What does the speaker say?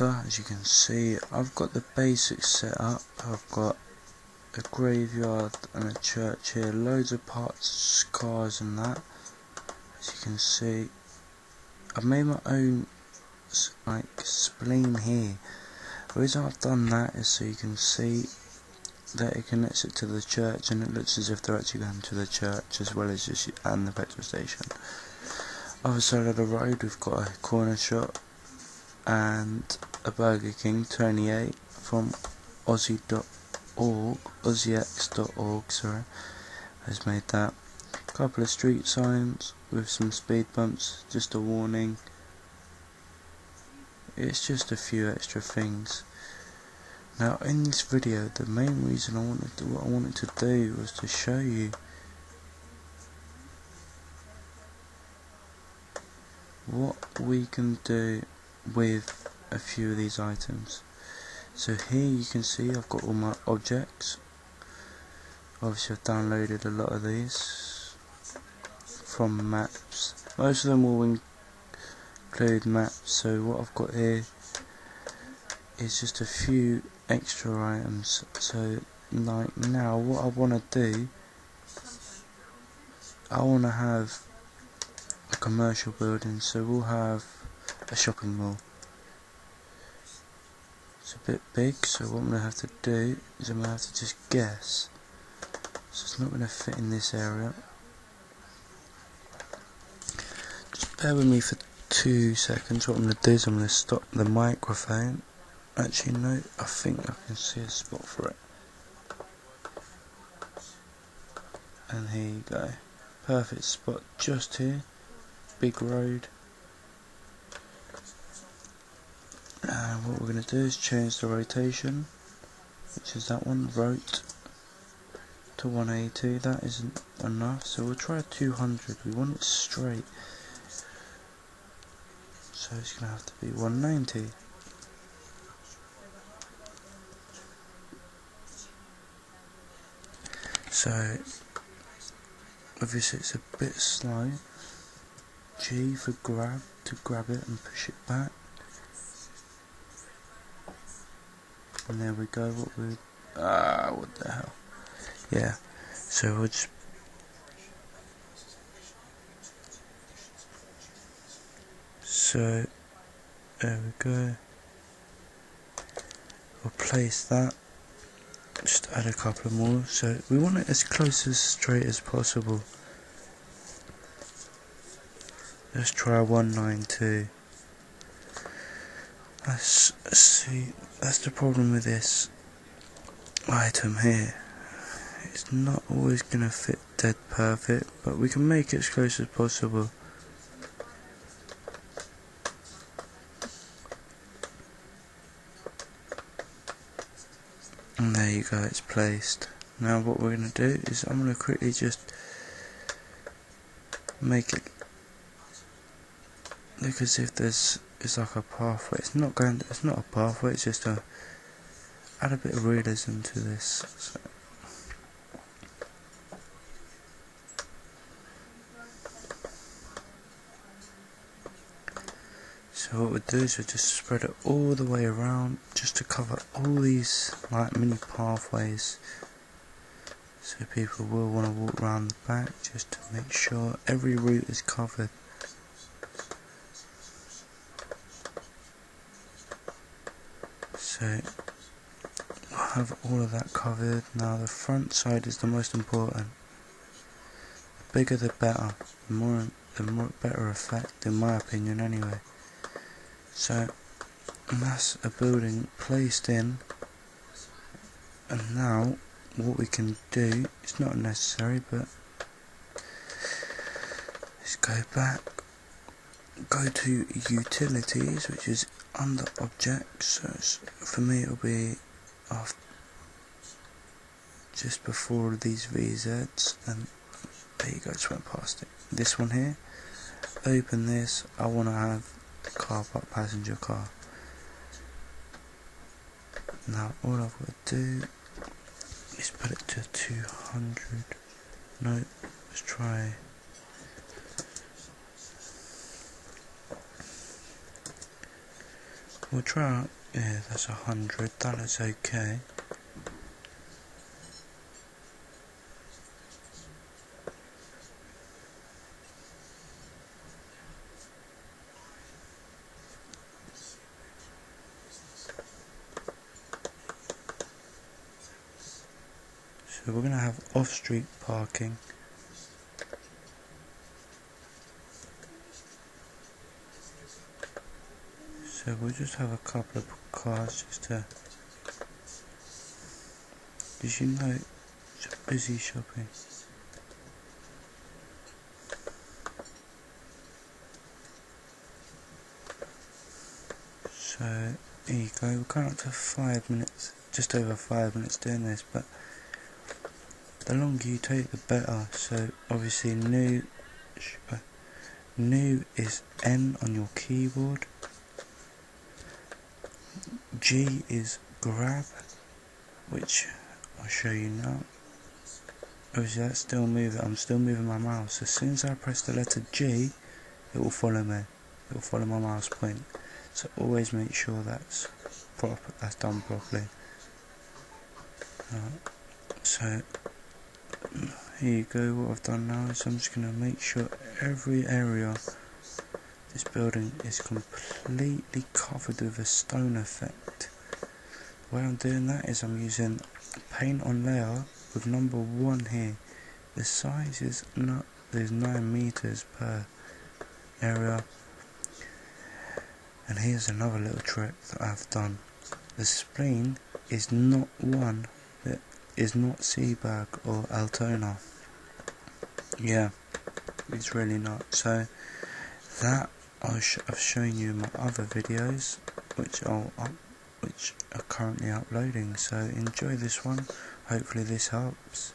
Editor. As you can see, I've got the basics set up. I've got a graveyard and a church here, loads of parts, cars and that. As you can see, I've made my own spleen here. The reason I've done that is so you can see that it connects it to the church, and it looks as if they're actually going to the church as well as and the petrol station. Other side of the road, we've got a corner shop and a Burger King 28 from Aussiex.org, sorry, has made that. A couple of street signs with some speed bumps, just a warning. It's just a few extra things. Now in this video, the main reason what I wanted to do was to show you what we can do with a few of these items. So here you can see I've got all my objects. Obviously I've downloaded a lot of these from maps. Most of them will include maps, so what I've got here is just a few extra items. So like now what I want to do, I want to have a commercial building, so we'll have a shopping mall. It's a bit big, so what I'm going to have to do is I'm going to have to just guess. So it's not going to fit in this area. Just bear with me for 2 seconds. What I'm going to do is I'm going to stop the microphone. Actually no, I think I can see a spot for it. And here you go. Perfect spot just here. Big road. And what we're going to do is change the rotation, which is that one, rot to 180. That isn't enough, so we'll try 200. We want it straight, so it's going to have to be 190. So obviously it's a bit slow. G for grab, to grab it and push it back. And there we go. What the hell? Yeah. So we'll just there we go. We'll place that. Just add a couple more. So we want it as close as straight as possible. Let's try 192. Let's see. That's the problem with this item here. It's not always going to fit dead perfect, but we can make it as close as possible. And there you go, it's placed. Now what we're going to do is I'm going to quickly just make it look as if it's like a pathway. It's not a pathway, it's just add a bit of realism to this. So what we'll do is we'll just spread it all the way around, just to cover all these like mini pathways, so people will want to walk around the back, just to make sure every route is covered. So we'll have all of that covered. Now the front side is the most important. The bigger the better, the more better effect, in my opinion anyway. So that's a building placed in, and now what we can do, it's not necessary, but let's go back, go to utilities, which is under objects. So for me it'll be just before these VZs, and there you go, just went past it. This one here, open this, I want to have car park, passenger car. Now all I've got to do is put it to 200. No, let's try. We'll try, yeah, that's 100, that is okay. So we're going to have off-street parking. So we'll just have a couple of cars just to... Did you know it's a busy shopping? So here you go, we're going up to 5 minutes, just over 5 minutes doing this, but the longer you take the better. So obviously new is N on your keyboard, G is grab, which I'll show you now. Obviously that's still moving, I'm still moving my mouse. As soon as I press the letter G, it will follow me, it will follow my mouse point. So always make sure that's proper, that's done properly. So here you go, what I've done now is I'm just going to make sure every area of this building is completely covered with a stone effect. The way I'm doing that is I'm using paint on layer with number 1 here. The size is not, there's 9 meters per area. And here's another little trick that I've done. The spleen is not one that is not Seaberg or Altona. Yeah, it's really not. So that I've shown you in my other videos, which are currently uploading. So enjoy this one. Hopefully this helps.